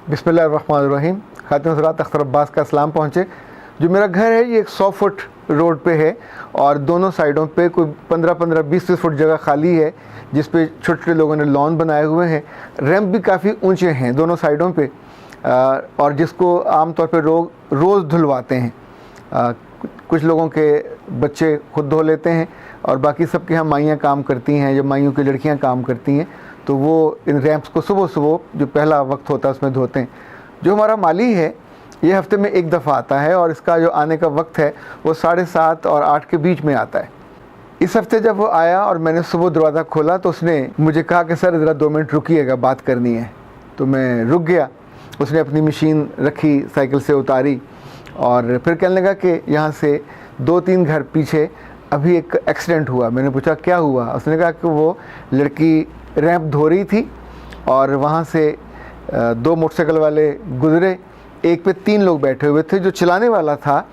बिस्मिल्लाहिर्रहमानिर्रहीम। खातिन हज़रात, अख्तर अब्बास का सलाम पहुँचे। जो मेरा घर है ये एक 100 फुट रोड पे है और दोनों साइडों पे कोई 15-15, 20-20 फुट जगह खाली है जिस पे छोटे छोटे लोगों ने लॉन बनाए हुए हैं। रैंप भी काफ़ी ऊंचे हैं दोनों साइडों पे, और जिसको आमतौर पे लोग रोज़ धुलवाते हैं। कुछ लोगों के बच्चे खुद धो लेते हैं और बाकी सबके यहाँ माइयाँ काम करती हैं। जब माइयों की लड़कियाँ काम करती हैं तो वो इन रैंप्स को सुबह सुबह जो पहला वक्त होता है उसमें धोते हैं। जो हमारा माली है ये हफ्ते में एक दफ़ा आता है और इसका जो आने का वक्त है वो 7:30 और 8 के बीच में आता है। इस हफ्ते जब वो आया और मैंने सुबह दरवाज़ा खोला तो उसने मुझे कहा कि सर ज़रा 2 मिनट रुकिएगा, बात करनी है। तो मैं रुक गया। उसने अपनी मशीन रखी, साइकिल से उतारी और फिर कहने लगा कि यहाँ से 2-3 घर पीछे अभी एक एक्सीडेंट हुआ। मैंने पूछा क्या हुआ? उसने कहा कि वो लड़की रैंप धो रही थी और वहाँ से 2 मोटरसाइकिल वाले गुजरे। एक पे 3 लोग बैठे हुए थे। जो चलाने वाला था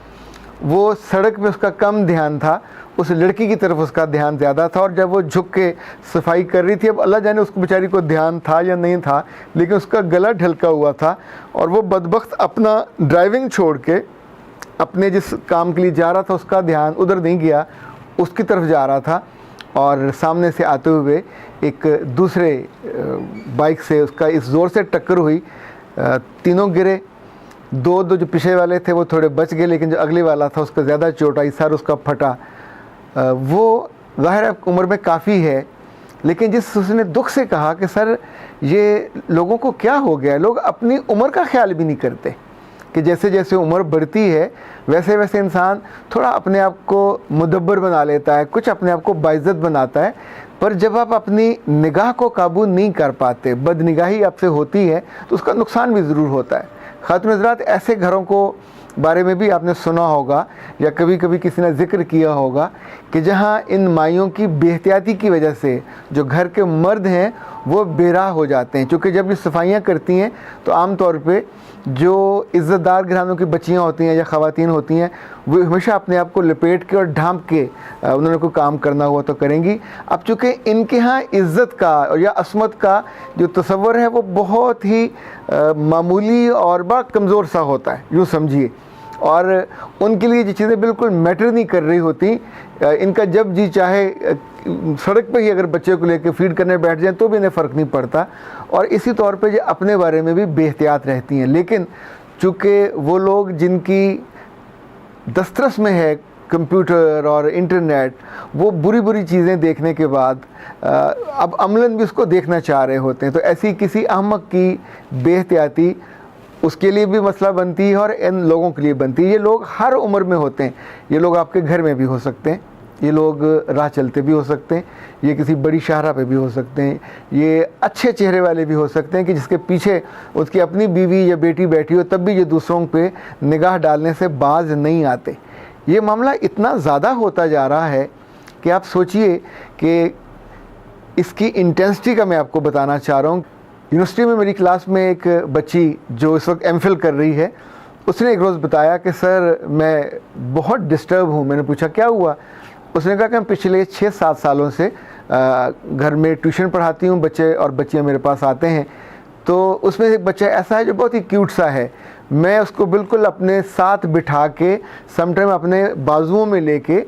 वो सड़क पे उसका कम ध्यान था, उस लड़की की तरफ उसका ध्यान ज़्यादा था। और जब वो झुक के सफाई कर रही थी, अब अल्लाह जाने उसको बेचारी को ध्यान था या नहीं था, लेकिन उसका गला ढलका हुआ था और वो बदबख्त अपना ड्राइविंग छोड़ के अपने जिस काम के लिए जा रहा था उसका ध्यान उधर नहीं गया, उसकी तरफ जा रहा था। और सामने से आते हुए एक दूसरे बाइक से उसका इस ज़ोर से टक्कर हुई, तीनों गिरे। दो जो पीछे वाले थे वो थोड़े बच गए, लेकिन जो अगले वाला था उसका ज़्यादा चोट आई, सर उसका फटा। वो ज़ाहिर है उम्र में काफ़ी है, लेकिन जिस उसने दुख से कहा कि सर ये लोगों को क्या हो गया, लोग अपनी उम्र का ख्याल भी नहीं करते कि जैसे जैसे उम्र बढ़ती है वैसे वैसे इंसान थोड़ा अपने आप को मुदब्बर बना लेता है, कुछ अपने आप को बाइज़्ज़त बनाता है। पर जब आप अपनी निगाह को काबू नहीं कर पाते, बदनिगाही आपसे होती है, तो उसका नुकसान भी ज़रूर होता है। खातिन हज़रात, ऐसे घरों को बारे में भी आपने सुना होगा या कभी कभी किसी ने जिक्र किया होगा कि जहाँ इन माइयों की बेहतियाती की वजह से जो घर के मर्द हैं वो बेराह हो जाते हैं। क्योंकि जब ये सफाइयाँ करती हैं तो आम तौर पे जो इज़्ज़तदार घरानों की बच्चियाँ होती हैं या ख़वातीन होती हैं वो हमेशा अपने आप को लपेट के और ढांप के उन्होंने कोई काम करना हुआ तो करेंगी। अब चूँकि इनके यहाँ इज़्ज़त का और या असमत का जो तसव्वुर है वो बहुत ही मामूली और बड़ा कमज़ोर सा होता है, यूँ समझिए। और उनके लिए ये चीज़ें बिल्कुल मैटर नहीं कर रही होती। इनका जब जी चाहे सड़क पे ही अगर बच्चे को लेकर फीड करने बैठ जाएं तो भी इन्हें फ़र्क नहीं पड़ता। और इसी तौर पे ये अपने बारे में भी बेहतियात रहती हैं। लेकिन चूँकि वो लोग जिनकी दस्तरस में है कंप्यूटर और इंटरनेट, वो बुरी बुरी चीज़ें देखने के बाद अब अमलन भी उसको देखना चाह रहे होते हैं। तो ऐसी किसी अहमक की बेहतियाती उसके लिए भी मसला बनती है और इन लोगों के लिए बनती है। ये लोग हर उम्र में होते हैं। ये लोग आपके घर में भी हो सकते हैं, ये लोग राह चलते भी हो सकते हैं, ये किसी बड़ी शाहरा पे भी हो सकते हैं, ये अच्छे चेहरे वाले भी हो सकते हैं कि जिसके पीछे उसकी अपनी बीवी या बेटी बैठी हो तब भी ये दूसरों पे निगाह डालने से बाज नहीं आते। ये मामला इतना ज़्यादा होता जा रहा है कि आप सोचिए कि इसकी इंटेंसिटी का मैं आपको बताना चाह रहा हूँ। यूनिवर्सिटी में मेरी क्लास में एक बच्ची जो इस वक्त एमफिल कर रही है, उसने एक रोज़ बताया कि सर मैं बहुत डिस्टर्ब हूँ। मैंने पूछा क्या हुआ? उसने कहा कि मैं पिछले 6-7 सालों से घर में ट्यूशन पढ़ाती हूँ, बच्चे और बच्चियाँ मेरे पास आते हैं। तो उसमें एक बच्चा ऐसा है जो बहुत ही क्यूट सा है। मैं उसको बिल्कुल अपने साथ बिठा के समटाइम अपने बाजुओं में लेके,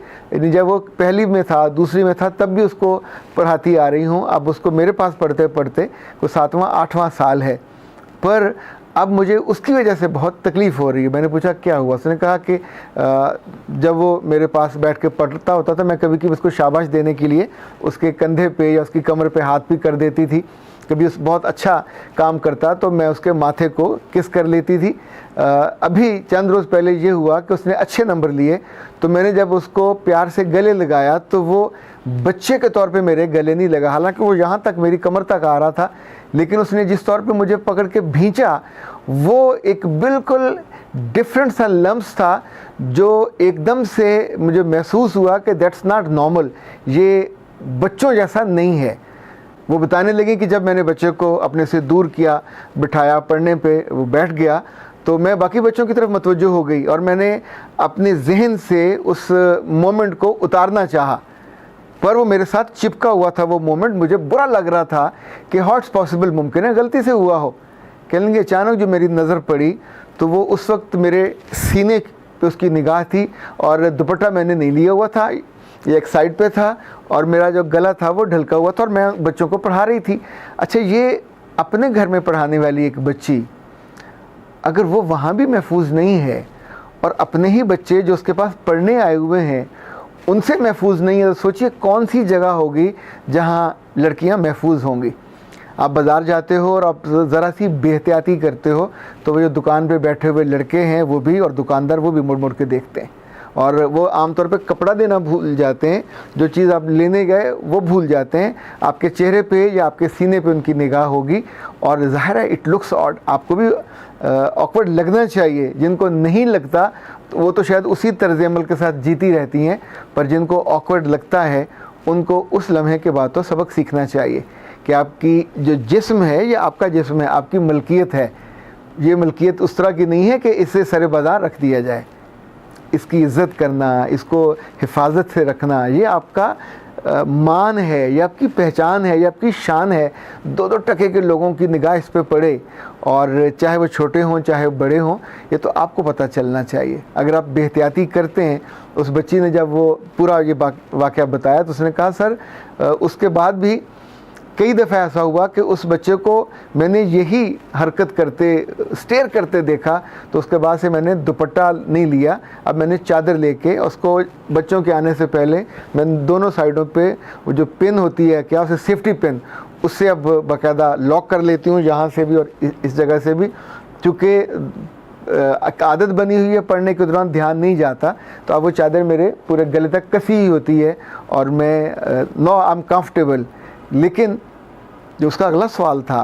जब वो पहली में था दूसरी में था तब भी उसको पढ़ाती आ रही हूँ। अब उसको मेरे पास पढ़ते पढ़ते वो 7वां-8वां साल है, पर अब मुझे उसकी वजह से बहुत तकलीफ़ हो रही है। मैंने पूछा क्या हुआ? उसने कहा कि जब वो मेरे पास बैठ के पढ़ता होता था मैं कभी कभी उसको शाबाश देने के लिए उसके कंधे पे या उसकी कमर पे हाथ भी कर देती थी। कभी उस बहुत अच्छा काम करता तो मैं उसके माथे को किस कर लेती थी। अभी चंद रोज़ पहले ये हुआ कि उसने अच्छे नंबर लिए, तो मैंने जब उसको प्यार से गले लगाया तो वो बच्चे के तौर पे मेरे गले नहीं लगा। हालांकि वो यहाँ तक मेरी कमर तक आ रहा था, लेकिन उसने जिस तौर पे मुझे पकड़ के भींचा वो एक बिल्कुल डिफरेंट सा लम्स था जो एकदम से मुझे महसूस हुआ कि दैट्स नॉट नॉर्मल, ये बच्चों जैसा नहीं है। वो बताने लगी कि जब मैंने बच्चे को अपने से दूर किया, बिठाया पढ़ने पे, वो बैठ गया तो मैं बाकी बच्चों की तरफ मतवज्जो हो गई और मैंने अपने जहन से उस मोमेंट को उतारना चाहा, पर वो मेरे साथ चिपका हुआ था। वो मोमेंट मुझे बुरा लग रहा था कि हाउ इट्स पॉसिबल, मुमकिन है गलती से हुआ हो। कह लेंगे अचानक जो मेरी नज़र पड़ी तो वो उस वक्त मेरे सीने पे उसकी निगाह थी, और दुपट्टा मैंने नहीं लिया हुआ था, ये एक साइड पे था, और मेरा जो गला था वो ढलका हुआ था, और मैं बच्चों को पढ़ा रही थी। अच्छा, ये अपने घर में पढ़ाने वाली एक बच्ची अगर वो वहाँ भी महफूज नहीं है, और अपने ही बच्चे जो उसके पास पढ़ने आए हुए हैं उनसे महफूज नहीं है, तो सोचिए कौन सी जगह होगी जहाँ लड़कियाँ महफूज होंगी। आप बाज़ार जाते हो और आप ज़रा सी बेहतियाती करते हो तो वो जो दुकान पे बैठे हुए लड़के हैं वो भी, और दुकानदार वो भी मुड़ मुड़ के देखते हैं, और वो आमतौर पे कपड़ा देना भूल जाते हैं, जो चीज़ आप लेने गए वो भूल जाते हैं। आपके चेहरे पे या आपके सीने पे उनकी निगाह होगी, और ज़ाहिर है इट लुक्स ऑड, आपको भी ऑकवर्ड लगना चाहिए। जिनको नहीं लगता तो वो तो शायद उसी तर्ज अमल के साथ जीती रहती हैं, पर जिनको ऑकवर्ड लगता है उनको उस लम्हे के बाद तो सबक सीखना चाहिए कि आपकी जो जिस्म है ये आपका जिस्म है, आपकी मलकियत है। ये मलकियत उस तरह की नहीं है कि इसे सरे बाजार रख दिया जाए। इसकी इज़्ज़त करना, इसको हिफाजत से रखना, ये आपका मान है, ये आपकी पहचान है, ये आपकी शान है। 2-2 टके के लोगों की निगाह इस पे पड़े, और चाहे वो छोटे हों चाहे बड़े हों, ये तो आपको पता चलना चाहिए। अगर आप बेहतियाती करते हैं, उस बच्ची ने जब वो पूरा ये वाक़या बताया तो उसने कहा सर उसके बाद भी कई दफ़ा ऐसा हुआ कि उस बच्चे को मैंने यही हरकत करते, स्टेयर करते देखा, तो उसके बाद से मैंने दुपट्टा नहीं लिया, अब मैंने चादर लेके उसको बच्चों के आने से पहले मैं दोनों साइडों पे वो जो पिन होती है, क्या उसे सेफ्टी पिन, उससे अब बाकायदा लॉक कर लेती हूँ, यहाँ से भी और इस जगह से भी। चूँकि आदत बनी हुई है, पढ़ने के दौरान ध्यान नहीं जाता, तो अब वो चादर मेरे पूरे गले तक कसी ही होती है, और मैं नो आई एम कंफर्टेबल। लेकिन जो उसका अगला सवाल था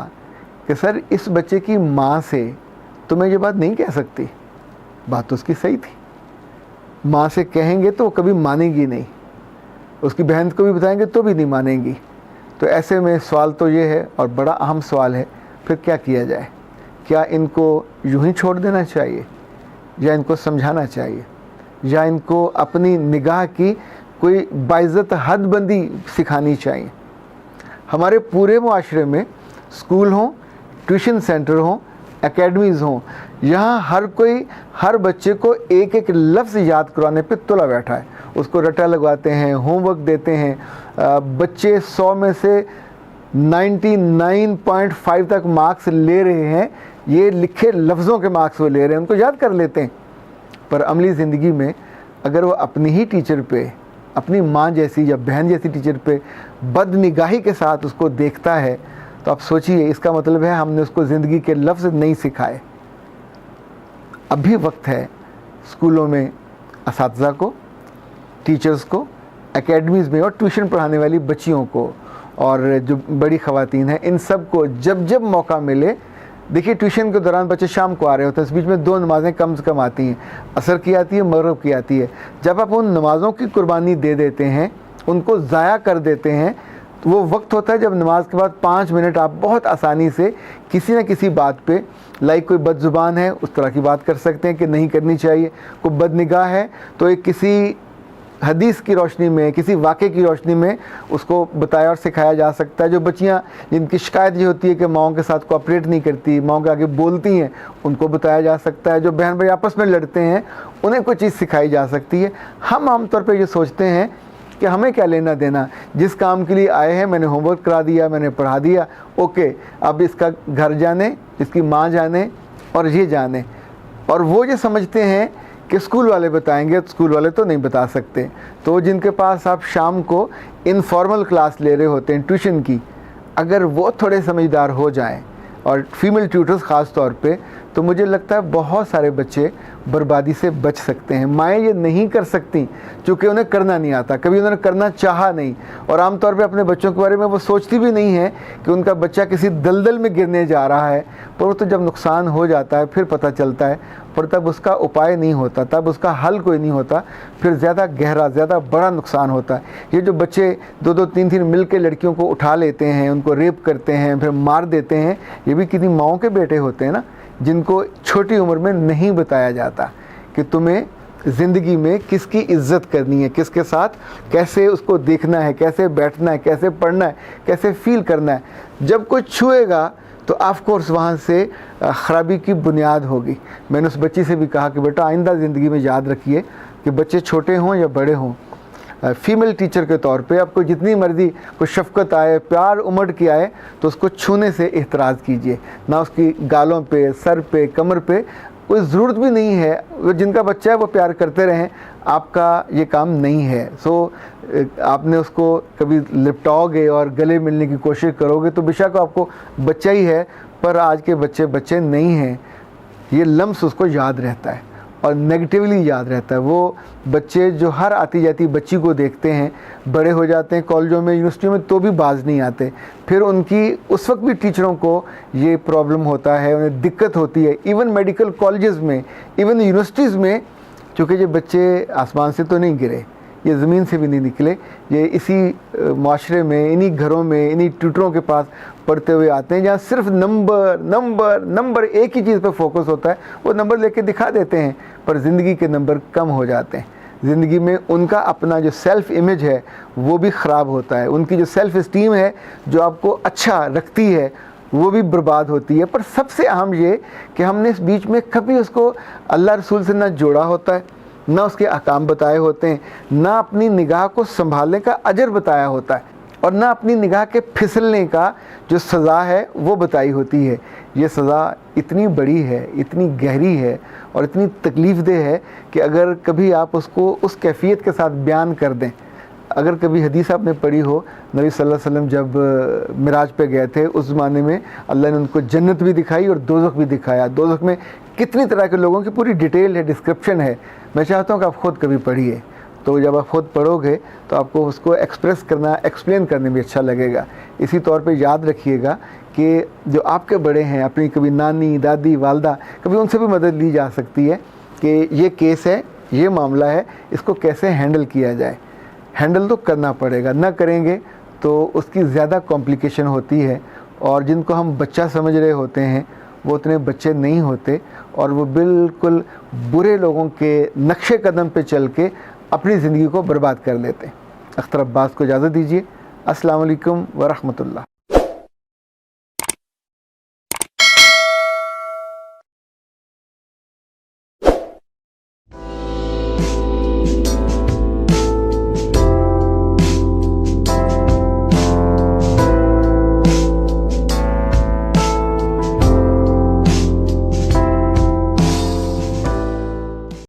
कि सर इस बच्चे की माँ से तो मैं ये बात नहीं कह सकती। बात तो उसकी सही थी, माँ से कहेंगे तो वो कभी मानेगी नहीं, उसकी बहन को भी बताएंगे तो भी नहीं मानेगी। तो ऐसे में सवाल तो ये है, और बड़ा अहम सवाल है, फिर क्या किया जाए? क्या इनको यूं ही छोड़ देना चाहिए, या इनको समझाना चाहिए, या इनको अपनी निगाह की कोई बाइज़्ज़त हदबंदी सिखानी चाहिए? हमारे पूरे मुआशरे में स्कूल हों, ट्यूशन सेंटर हों, एकेडमीज़ हों, यहाँ हर कोई हर बच्चे को एक एक लफ्ज़ याद करवाने पे तुला बैठा है। उसको रटा लगवाते हैं, होमवर्क देते हैं। बच्चे 100 में से 99.5 तक मार्क्स ले रहे हैं, ये लिखे लफ्ज़ों के मार्क्स वो ले रहे हैं, उनको याद कर लेते हैं। पर अमली ज़िंदगी में अगर वो अपनी ही टीचर पे, अपनी माँ जैसी या बहन जैसी टीचर पे बदनिगाही के साथ उसको देखता है, तो आप सोचिए इसका मतलब है हमने उसको ज़िंदगी के लफ्ज़ नहीं सिखाए। अब भी वक्त है स्कूलों में असातिज़ा को, टीचर्स को, एकेडमीज़ में और ट्यूशन पढ़ाने वाली बच्चियों को, और जो बड़ी ख़वातीन हैं, इन सब को जब जब मौका मिले। देखिए ट्यूशन के दौरान बच्चे शाम को आ रहे होते हैं, इस बीच में 2 नमाज़ें कम से कम आती हैं, असर की आती है, मगरिब की आती है। जब आप उन नमाज़ों की कुर्बानी दे देते हैं, उनको ज़ाया कर देते हैं, तो वो वक्त होता है जब नमाज के बाद 5 मिनट आप बहुत आसानी से किसी न किसी बात पे, लाइक कोई बदज़ुबान है उस तरह की बात कर सकते हैं कि नहीं करनी चाहिए, कोई बदनिगाह है तो एक किसी हदीस की रोशनी में, किसी वाक़े की रोशनी में उसको बताया और सिखाया जा सकता है। जो बच्चियाँ जिनकी शिकायत ये होती है कि माओं के साथ कोऑपरेट नहीं करती, माओं के आगे बोलती हैं, उनको बताया जा सकता है। जो बहन भाई आपस में लड़ते हैं उन्हें कोई चीज़ सिखाई जा सकती है। हम आमतौर पर ये सोचते हैं कि हमें क्या लेना देना, जिस काम के लिए आए हैं मैंने होमवर्क करा दिया, मैंने पढ़ा दिया, ओके, अब इसका घर जाने, इसकी माँ जाने और ये जाने। और वो ये समझते हैं कि स्कूल वाले बताएंगे, तो स्कूल वाले तो नहीं बता सकते। तो जिनके पास आप शाम को इनफॉर्मल क्लास ले रहे होते हैं ट्यूशन की, अगर वो थोड़े समझदार हो जाएं, और फीमेल ट्यूटर्स ख़ास तौर पे, तो मुझे लगता है बहुत सारे बच्चे बर्बादी से बच सकते हैं। माएँ ये नहीं कर सकती क्योंकि उन्हें करना नहीं आता, कभी उन्होंने करना चाहा नहीं, और आमतौर पे अपने बच्चों के बारे में वो सोचती भी नहीं है कि उनका बच्चा किसी दलदल में गिरने जा रहा है। पर वो तो जब नुकसान हो जाता है फिर पता चलता है, पर तब उसका उपाय नहीं होता, तब उसका हल कोई नहीं होता, फिर ज़्यादा गहरा, ज़्यादा बड़ा नुकसान होता है। ये जो बच्चे 2-2, 3-3 मिल के लड़कियों को उठा लेते हैं, उनको रेप करते हैं, फिर मार देते हैं, ये भी कितनी माओं के बेटे होते हैं ना, जिनको छोटी उम्र में नहीं बताया जाता कि तुम्हें ज़िंदगी में किसकी इज़्ज़त करनी है, किसके साथ कैसे उसको देखना है, कैसे बैठना है, कैसे पढ़ना है, कैसे फील करना है। जब कोई छुएगा तो ऑफ कोर्स वहाँ से ख़राबी की बुनियाद होगी। मैंने उस बच्ची से भी कहा कि बेटा आइंदा ज़िंदगी में याद रखिए कि बच्चे छोटे हों या बड़े हों, फीमेल टीचर के तौर पे आपको जितनी मर्ज़ी कोई शफ़क़त आए, प्यार उमड़ के आए, तो उसको छूने से एहतराज़ कीजिए, ना उसकी गालों पे, सर पे, कमर पे। कोई ज़रूरत भी नहीं है, वो जिनका बच्चा है वो प्यार करते रहें, आपका ये काम नहीं है। सो आपने उसको कभी लिपटाओगे और गले मिलने की कोशिश करोगे तो बेशक आपको बच्चा ही है, पर आज के बच्चे बच्चे नहीं हैं। ये लम्स उसको याद रहता है और नेगेटिवली याद रहता है। वो बच्चे जो हर आती जाती बच्ची को देखते हैं, बड़े हो जाते हैं कॉलेजों में, यूनिवर्सिटियों में, तो भी बाज नहीं आते। फिर उनकी उस वक्त भी टीचरों को ये प्रॉब्लम होता है, उन्हें दिक्कत होती है। इवन मेडिकल कॉलेजेस में, इवन यूनिवर्सिटीज़ में, चूँकि ये बच्चे आसमान से तो नहीं गिरे, ये ज़मीन से भी नहीं निकले, ये इसी माशरे में, इन्हीं घरों में, इन्हीं ट्यूटरों के पास पढ़ते हुए आते हैं, जहाँ सिर्फ नंबर नंबर नंबर, एक ही चीज़ पर फोकस होता है। वो नंबर लेके दिखा देते हैं, पर ज़िंदगी के नंबर कम हो जाते हैं। ज़िंदगी में उनका अपना जो सेल्फ़ इमेज है वो भी ख़राब होता है, उनकी जो सेल्फ़ इस्टीम है जो आपको अच्छा रखती है वो भी बर्बाद होती है। पर सबसे अहम ये कि हमने इस बीच में कभी उसको अल्लाह रसूल से ना जोड़ा होता है, ना उसके अहकाम बताए होते हैं, ना अपनी निगाह को संभालने का अजर बताया होता है, और ना अपनी निगाह के फिसलने का जो सज़ा है वो बताई होती है। ये सज़ा इतनी बड़ी है, इतनी गहरी है और इतनी तकलीफ़देह है कि अगर कभी आप उसको उस कैफियत के साथ बयान कर दें। अगर कभी हदीस आपने पढ़ी हो, नबी सल्लल्लाहु अलैहि वसल्लम जब मिराज पे गए थे, उस ज़माने में अल्लाह ने उनको जन्नत भी दिखाई और दोज़ख भी दिखाया। दोज़ख में कितनी तरह के लोगों की पूरी डिटेल है, डिस्क्रिप्शन है। मैं चाहता हूँ कि आप ख़ुद कभी पढ़िए, तो जब आप ख़ुद पढ़ोगे तो आपको उसको एक्सप्रेस करना, एक्सप्लेन करने में अच्छा लगेगा। इसी तौर पे याद रखिएगा कि जो आपके बड़े हैं, अपनी कभी नानी, दादी, वालदा, कभी उनसे भी मदद ली जा सकती है कि ये केस है, ये मामला है, इसको कैसे हैंडल किया जाए। हैंडल तो करना पड़ेगा, ना करेंगे तो उसकी ज़्यादा कॉम्प्लिकेशन होती है, और जिनको हम बच्चा समझ रहे होते हैं वो उतने बच्चे नहीं होते, और वो बिल्कुल बुरे लोगों के नक्शे कदम पे चल के अपनी ज़िंदगी को बर्बाद कर लेते हैं। अख्तर अब्बास को इजाज़त दीजिए। अस्सलाम वालेकुम व रहमतुल्लाह।